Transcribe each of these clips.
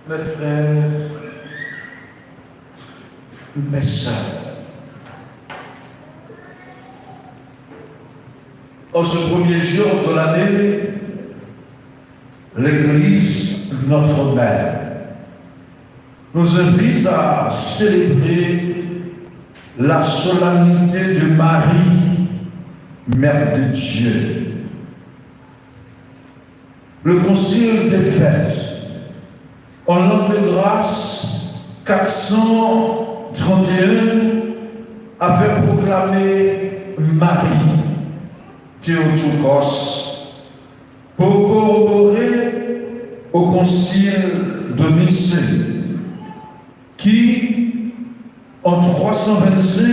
mes frères, mes sœurs, en ce premier jour de l'année, l'Église, notre Mère, nous invite à célébrer la solennité de Marie, Mère de Dieu. Le Concile d'Éphèse, en l'an de grâce 431, avait proclamé Marie, Théotokos, pour corroborer au Concile de Nicée, qui, en 325,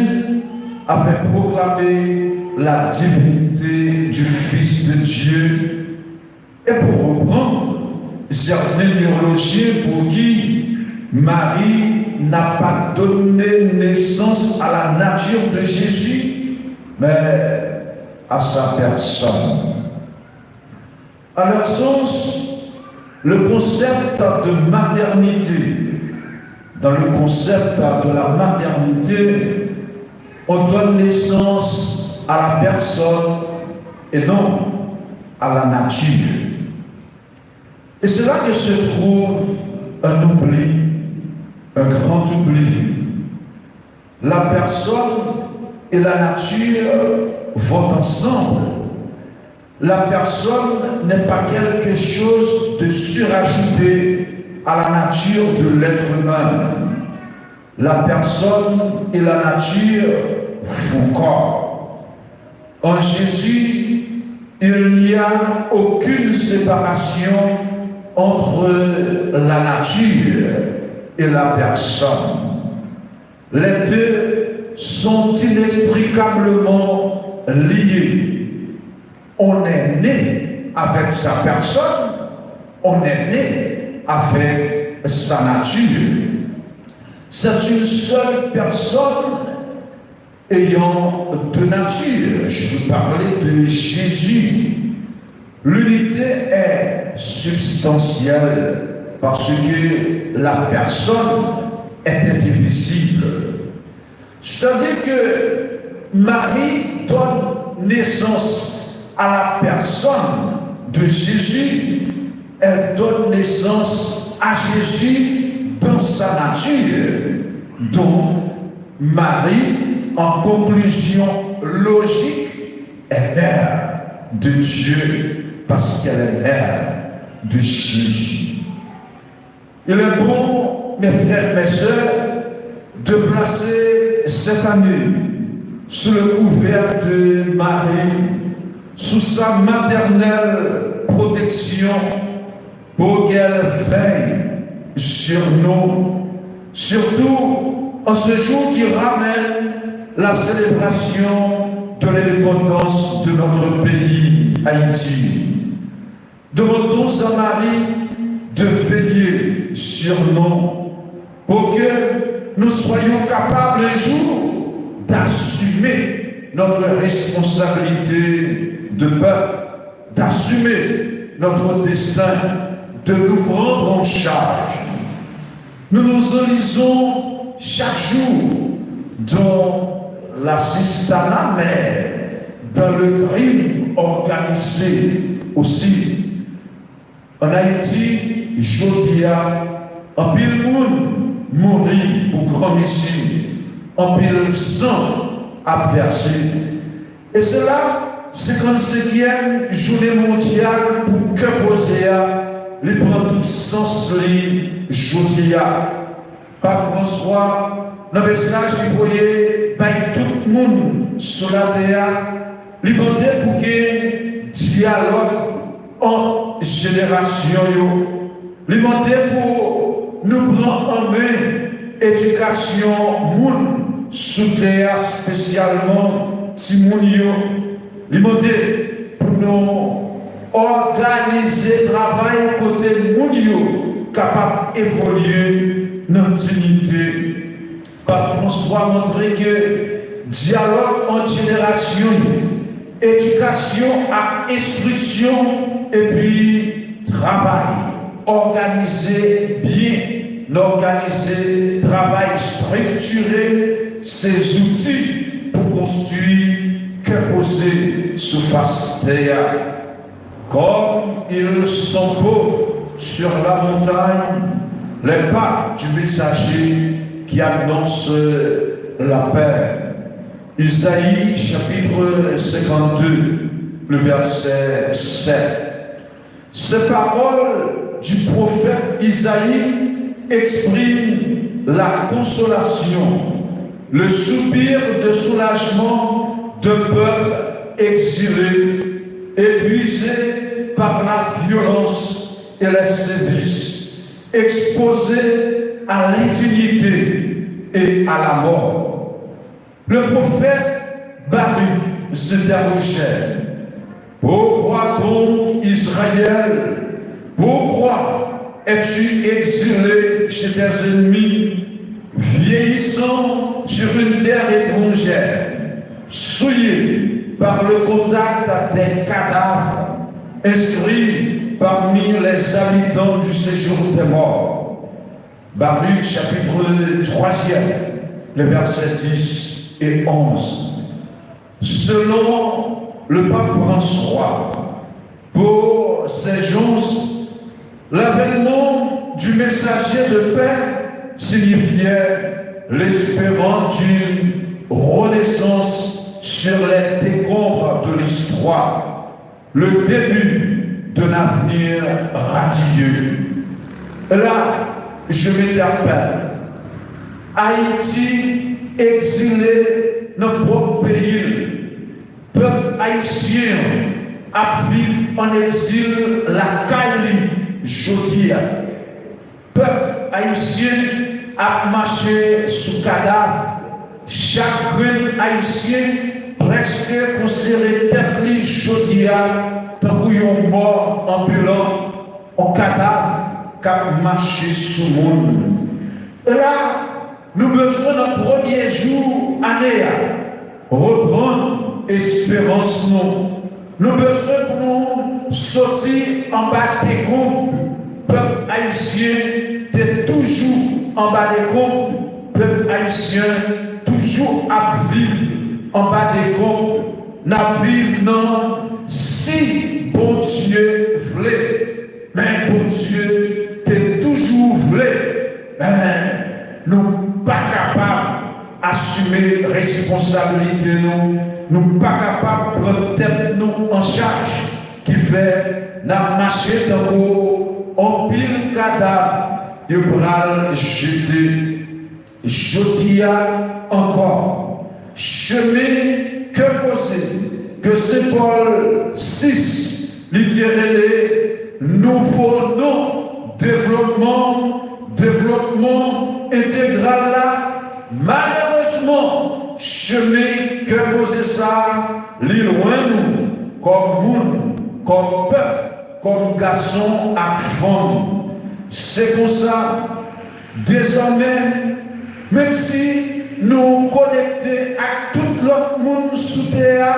avait proclamé la divinité du Fils de Dieu. Et pour reprendre certains théologiens pour qui Marie n'a pas donné naissance à la nature de Jésus, mais à sa personne. À leur sens, le concept de maternité, dans le concept de la maternité, on donne naissance à la personne et non à la nature. Et c'est là que se trouve un oubli, un grand oubli. La personne et la nature vont ensemble. La personne n'est pas quelque chose de surajouté à la nature de l'être humain. La personne et la nature font corps. En Jésus, il n'y a aucune séparation entre la nature et la personne. Les deux sont inextricablement liés. On est né avec sa personne, on est né avec sa nature. C'est une seule personne ayant deux natures. Je veux parler de Jésus. L'unité est substantielle parce que la personne est indivisible. C'est-à-dire que Marie donne naissance à la personne de Jésus, elle donne naissance à Jésus dans sa nature. Donc, Marie, en conclusion logique, est mère de Dieu parce qu'elle est mère de Jésus. Il est bon, mes frères, mes sœurs, de placer cette année sous le couvert de Marie, sous sa maternelle protection, pour qu'elle veille sur nous, surtout en ce jour qui ramène la célébration de l'indépendance de notre pays, Haïti. Demandons à Marie de veiller sur nous pour que nous soyons capables un jour d'assumer notre responsabilité de peuple, d'assumer notre destin, de nous prendre en charge. Nous nous enlisons chaque jour dans l'assistanat, mais dans le crime organisé aussi. En Haïti, jodia, en pile monde mourit pour grand messie, en pile sang a versé. Et c'est la 55e journée mondiale pour que poser les prend tout sens li jodia. Par François, dans le message il voyait tout le monde sur la terre, il demandait pour que dialogue en génération, il demandait pour nous prendre en main éducation moun sous terre spécialement Timounio, il demandait pour nous organiser travail côté Mounio capable d'évoluer dans la dignité. Par François montré que dialogue en génération, éducation à instruction et puis travail. organiser bien, organiser, travail structuré, ces outils pour construire que poser sous face terre. Comme ils sont beaux sur la montagne, les pas du messager qui annonce la paix. Isaïe chapitre 52, le verset 7. Ces paroles du prophète Isaïe expriment la consolation, le soupir de soulagement d'un peuple exilé, épuisé par la violence et les sévices, exposé à l'indignité et à la mort. Le prophète Baruch s'interrogeait: pourquoi donc Israël, pourquoi es-tu exilé chez tes ennemis, vieillissant sur une terre étrangère, souillé par le contact des cadavres, inscrits parmi les habitants du séjour des morts? Baruch chapitre 3, les versets 10 et 11. Selon le pape François, pour ces gens, l'avènement du messager de paix signifiait l'espérance d'une renaissance sur les décombres de l'histoire, le début d'un avenir radieux. Là, je m'interpelle. Haïti exilé dans notre propre pays, peuple haïtien a vécu en exil la Cali Jodia. Peuple haïtien a marché sous cadavre. Chaque grain haïtien presque considéré tête Jodia tant qu'on mort ambulant en cadavre qui a marché sous le monde. Et là, nous besoin dans le premier jour année reprendre espérance nous. Nous besoin pour nous sortir en bas des comptes. Peuple haïtien est toujours en bas des comptes. Peuple haïtien toujours à vivre en bas des comptes. N'a vivre non si bon Dieu voulait. Mais bon Dieu est toujours voulait. Nous pas capables d'assumer responsabilité nous pas capables de prendre tête nous en charge, qui fait n'a marché dans en pile cadavre et bras jeté. Jodia encore chemin que posé que c'est Paul 6 littéralement nouveau nom développement intégral là, malheureusement, chemin que posé ça, l'île loin nous, comme monde, comme peuple, comme garçon à femme. C'est comme ça, désormais, même si nous connectés à tout l'autre monde sous terre,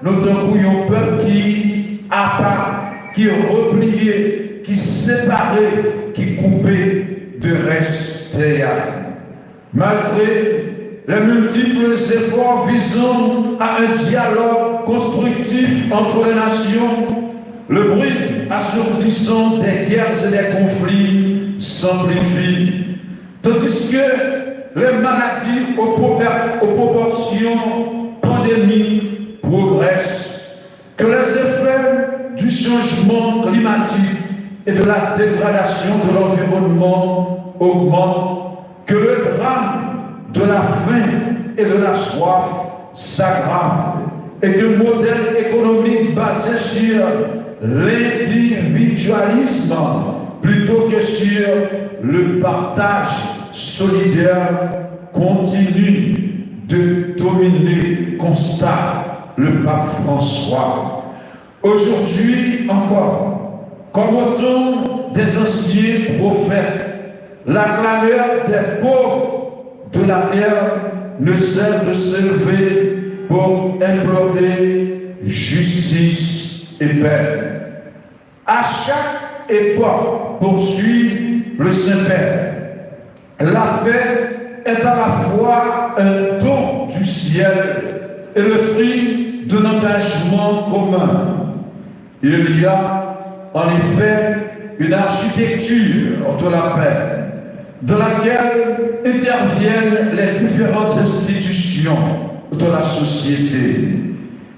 nous sommes un peuple qui a pas, qui est replié, qui est séparé, qui est coupé de reste terre. Malgré les multiples efforts visant à un dialogue constructif entre les nations, le bruit assourdissant des guerres et des conflits s'amplifie, tandis que les maladies aux proportions pandémiques progressent, que les effets du changement climatique et de la dégradation de l'environnement augmentent, que le drame de la faim et de la soif s'aggrave, et que le modèle économique basé sur l'individualisme plutôt que sur le partage solidaire continue de dominer, constate le pape François. Aujourd'hui encore, comme autant des anciens prophètes, la clameur des pauvres de la terre ne cesse de s'élever pour implorer justice et paix. À chaque époque, poursuit le Saint-Père. La paix est à la fois un don du ciel et le fruit d'un engagement commun. Il y a en effet une architecture de la paix dans laquelle interviennent les différentes institutions de la société.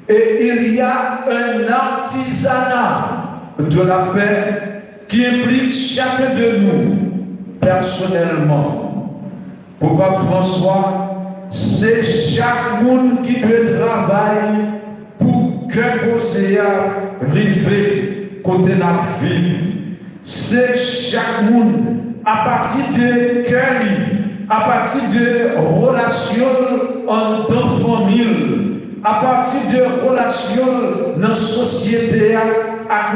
Et il y a un artisanat de la paix qui implique chacun de nous personnellement. Pour Pape François, c'est chaque monde qui doit travailler pour que l'océan rive côté la vie. C'est chaque monde à partir de cœur, à partir de relations entre famille, à partir de relations dans la société,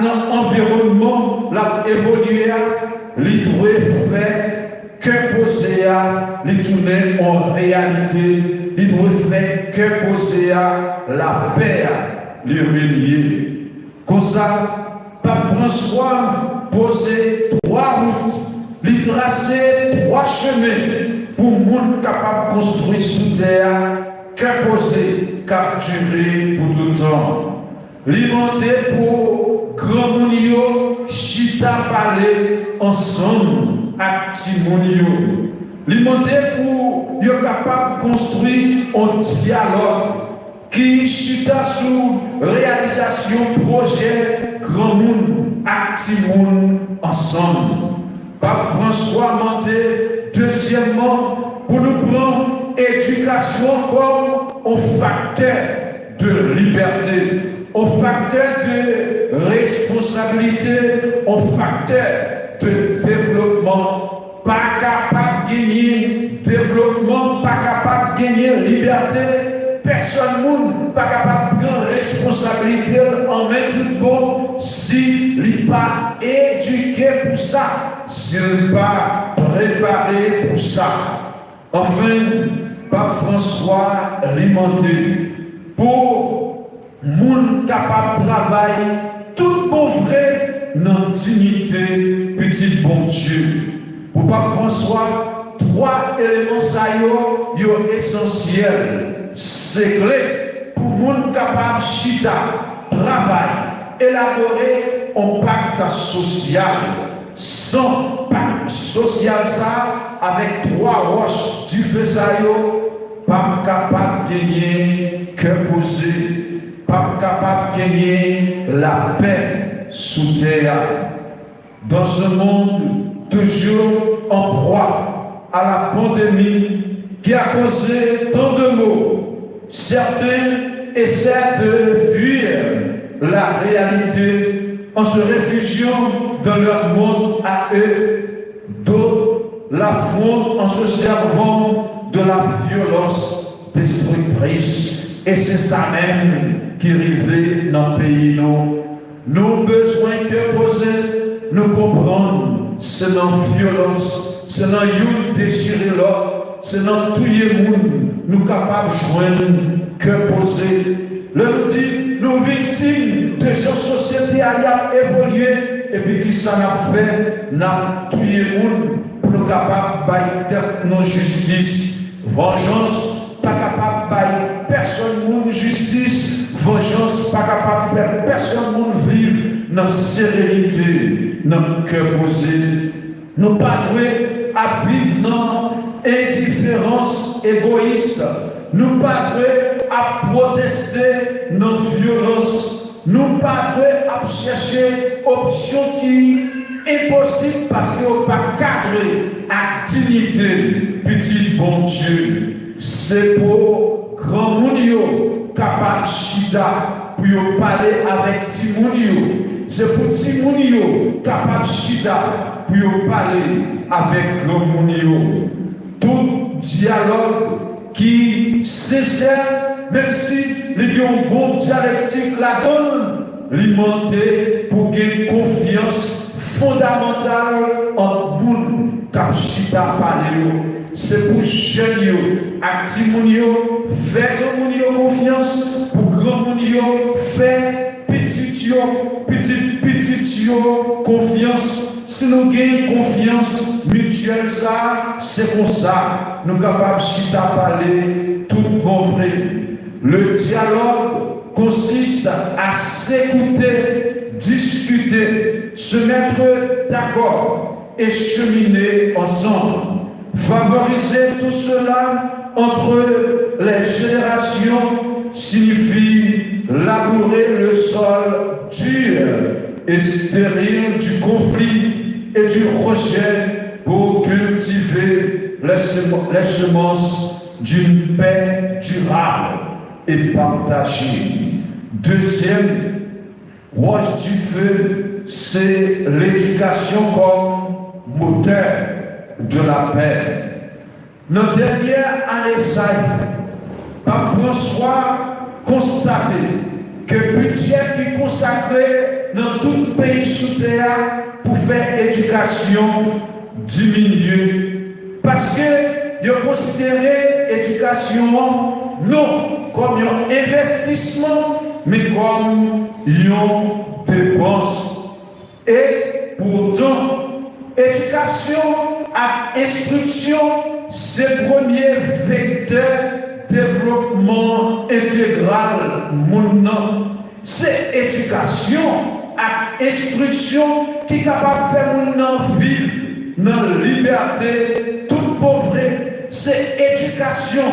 dans l'environnement, l'évoluer, il doit faire que poser les tourner en réalité, il doit faire que poser la paix, les relier. Comme ça, Pape François posait 3 routes, il traçait 3 chemins pour le monde capable de construire sous terre, que poser, capturer pour tout le temps. L'immonter pour grand mounio, chita parler ensemble avec Timonio. L'immonter pour être capable de construire un dialogue qui chita sous réalisation projet grand monde avec Timon ensemble. Pape François Mandé, deuxièmement, pour nous prendre éducation comme un facteur de liberté, un facteur de responsabilité, un facteur de développement, pas capable de gagner développement, pas capable de gagner liberté, personne ne pas capable de prendre responsabilité en mettre tout bon s'il n'est pas éduqué pour ça, s'il n'est pas préparé pour ça. Enfin, Pape François alimenté pour monde capable de travailler tout bon vrai dans dignité, petit bon Dieu. Pour Pape François, 3 éléments sont essentiels. C'est clé pour monde capable de chita, travail, élaborer un pacte social. Sans pacte social, ça, avec 3 roches du feu, pas capable de gagner que poser, pas capable de gagner la paix sous terre. Dans un monde toujours en proie à la pandémie qui a causé tant de maux, certains essaient de fuir la réalité en se réfugiant dans leur monde à eux, d'autres l'affrontent en se servant de la violence destructrice. Et c'est ça même qui arrive dans le pays. Nous besoin que poser, nous comprendre, c'est dans la violence, c'est dans le déchirer l'autre, c'est dans tout le monde, nous capables de joindre que poser. Le nous dit, nous victimes de cette société à évoluer, et puis qui ça a fait, n'a tout le monde pour nous capables de nos justice, vengeance, pas capable de bailler personne monde justice, vengeance, pas capable de faire personne monde vivre dans sérénité, dans cœur posé. Nous pas doués à vivre dans indifférence égoïste. Nous pas doués à protester dans violence. Nous pas doués à chercher option qui est possible parce qu'on n'est pas cadré à dignité, petit bon Dieu. C'est pour grand mounio capable chida pour parler avec Timounio. C'est pour Timounio capable chida pour parler avec grand mounio. Tout dialogue qui sincère, même si il y a un bon dialectique là-dedans, l'immonter pour gagner confiance fondamentale en monde cap chita parler. C'est pour jeunes à Timounio faire grand confiance, pour grand mounio faire petit petits confiance. Si nous gagnons confiance mutuelle, ça, c'est comme ça. Nous sommes capables de parler tout bon vrai. Le dialogue consiste à s'écouter, discuter, se mettre d'accord et cheminer ensemble. Favoriser tout cela entre les générations signifie labourer le sol dur et stérile du conflit et du rejet pour cultiver les semences d'une paix durable et partagée. Deuxième roche du feu, c'est l'éducation comme moteur de la paix. Notre dernière année, Pape François constaté que le budget qui est consacré dans tout le pays sous terre pour faire éducation diminue. Parce que ils considéré l'éducation non comme un investissement, mais comme une dépense. Et pourtant, éducation et instruction, c'est le premier vecteur développement intégral mondial. C'est éducation et instruction qui est capable de faire mon vivre dans la liberté, toute pauvreté. C'est éducation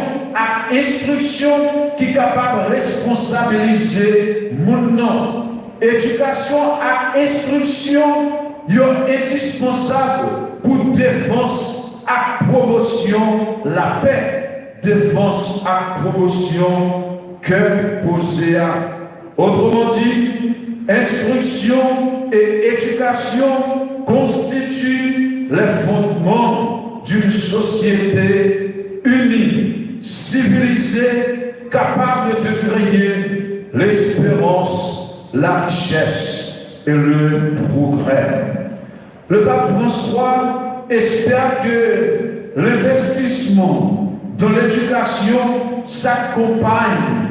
et instruction qui est capable de responsabiliser mon nom. Éducation et instruction est indispensable pour défense et promotion la paix. Défense et promotion que posée à. Autrement dit, instruction et éducation constituent les fondements d'une société unie, civilisée, capable de créer l'espérance, la richesse et le progrès. Le pape François espère que l'investissement dans l'éducation s'accompagne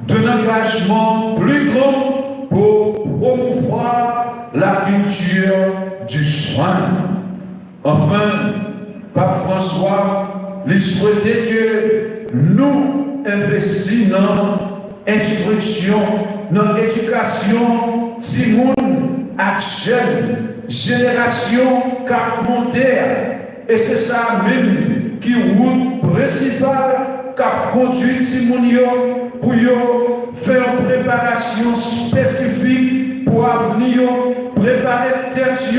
d'un engagement plus grand pour promouvoir la culture du soin. Enfin, Pape François lui souhaitait que nous investissions dans l'instruction, dans l'éducation, si moun à jeune génération capmontaire. Et c'est ça même qui route principale qui conduit Timounio pour faire une préparation spécifique pour l'avenir, préparer tête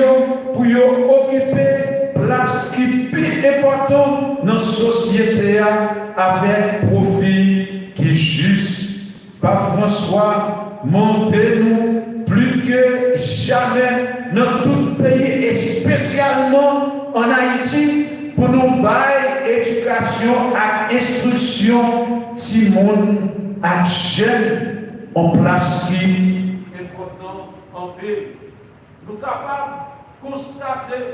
pour occuper place qui est plus importante dans la société avec profit qui est juste. Par François, montez-nous plus que jamais dans tout le pays et spécialement en Haïti pour nous bailler éducation et instruction si monde a jeune en place qui est important en pays. Nous sommes capables de constater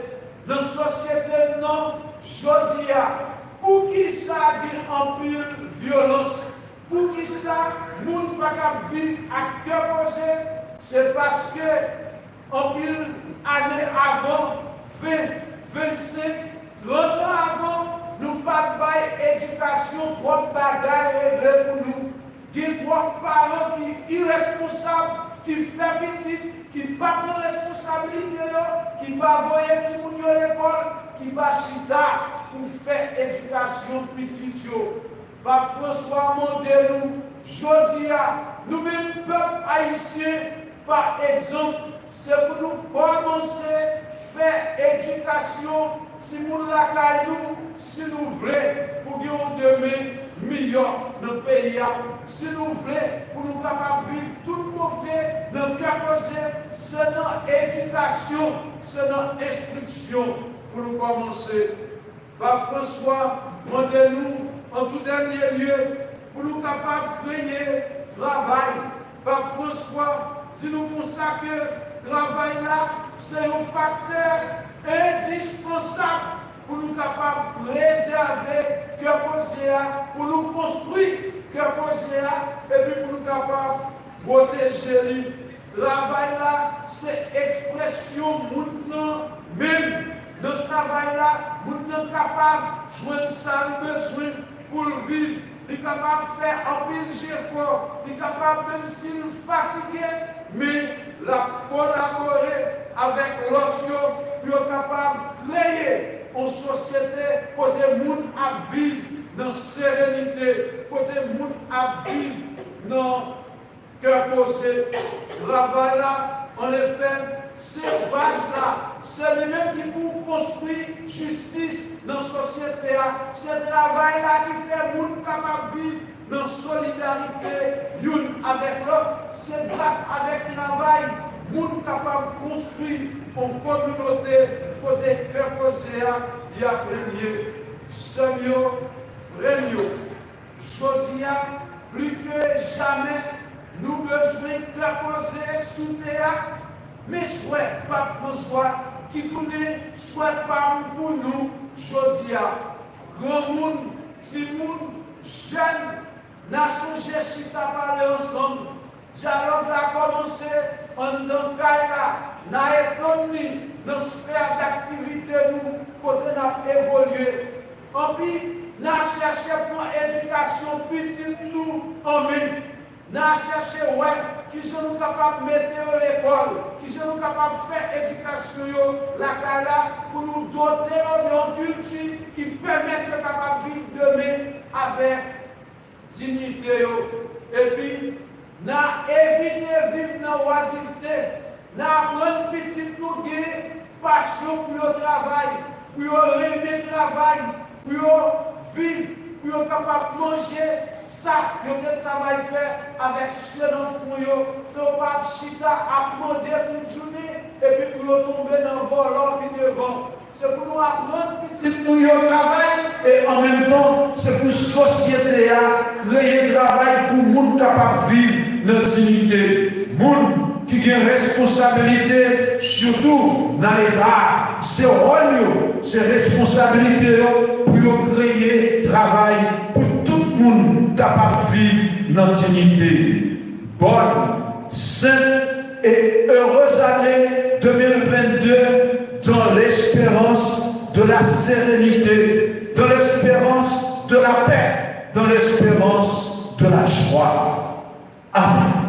dans la société non jodia pour qui ça a en pile violence, pour qui ça monde pas capable vivre à cœur posé, c'est parce que en pile année avant 20, 25, 30 ans avant, nous pas de éducation, trop de bagages réglés pour nous. Il y a trois parents qui sont irresponsables, qui font petit, qui ne prennent pas de responsabilité, qui ne pas envoyer les gens à l'école, qui ne pas chita pour faire éducation petite. Par François Mondé, nous, nous-mêmes, peuple haïtien, par exemple, c'est pour nous commencer à faire éducation si nous la si nous voulons, pour que nous demain meilleur dans le pays, si nous voulons, pour nous capables de vivre tout le mauvais dans le caposé, c'est dans l'éducation, c'est dans l'instruction pour nous commencer. Par François, demandez-nous en tout dernier lieu pour nous capables de créer travail. Par François, dis-nous pour ça que le travail là, c'est un facteur indispensable pour nous capables de réserver cœur posé, pour nous construire cœur posé, et puis pour nous capables de protéger travail là, c'est expression maintenant, même dans le travail là, maintenant capable de jouer ça besoin pour le vivre. Il est capable de faire un pile d'efforts, il est capable, même s'il est fatigué, mais la collaborer avec l'autre, il est capable de créer une société pour que les gens vivent dans la sérénité, pour que les gens vivent dans le cœur posé. Travail là, en effet, c'est base là, c'est lui-même qui pour construire justice dans la société. C'est le travail là qui fait les gens capables de vivre dans la solidarité l'une avec l'autre. C'est grâce avec le travail, les gens capables de construire une communauté pour des cœurs posés. Il y a premier, seigneur, frère, je dis plus que jamais, nous besoin de cœurs posés sous terre. Mais souhaite pas François, qui tourne, souhaite pas pour nous, je dis grand monde, petit monde, jeune, nation, j'ai chita parler ensemble. Dialogue a commencé en dans Kaila, n'a étonné, dans sphère d'activité nous, côté n'a évolué. En plus, n'a cherché pour éducation petite nous, en main. N'a cherché, ouais, qui sont capables de mettre à l'école, qui sont capables de faire éducation, la Kaila, pour nous doter d'une culture qui permet de capable de vivre demain avec dignité. Et puis, n'a évité de vivre dans l'oisiveté, n'a apprendre petit nous passion pour le travail, pour aimer le travail, pour vivre, pour être capable de manger ça, pour le travail fait avec chien dans le fond, c'est pas chita à demander une journée et puis pour tomber dans le volant puis devant. C'est pour nous apprendre petit nous le travail et en même temps, c'est pour la société à créer un travail pour le monde capable de vivre dans la dignité. Monde qui a une responsabilité, surtout dans l'État, c'est rôle, c'est responsabilité pour créer travail pour tout le monde capable de vivre dans la dignité. Bonne, sainte et heureuse année 2022 dans l'espérance de la sérénité, dans l'espérance de la paix, dans l'espérance de la joie. Amen.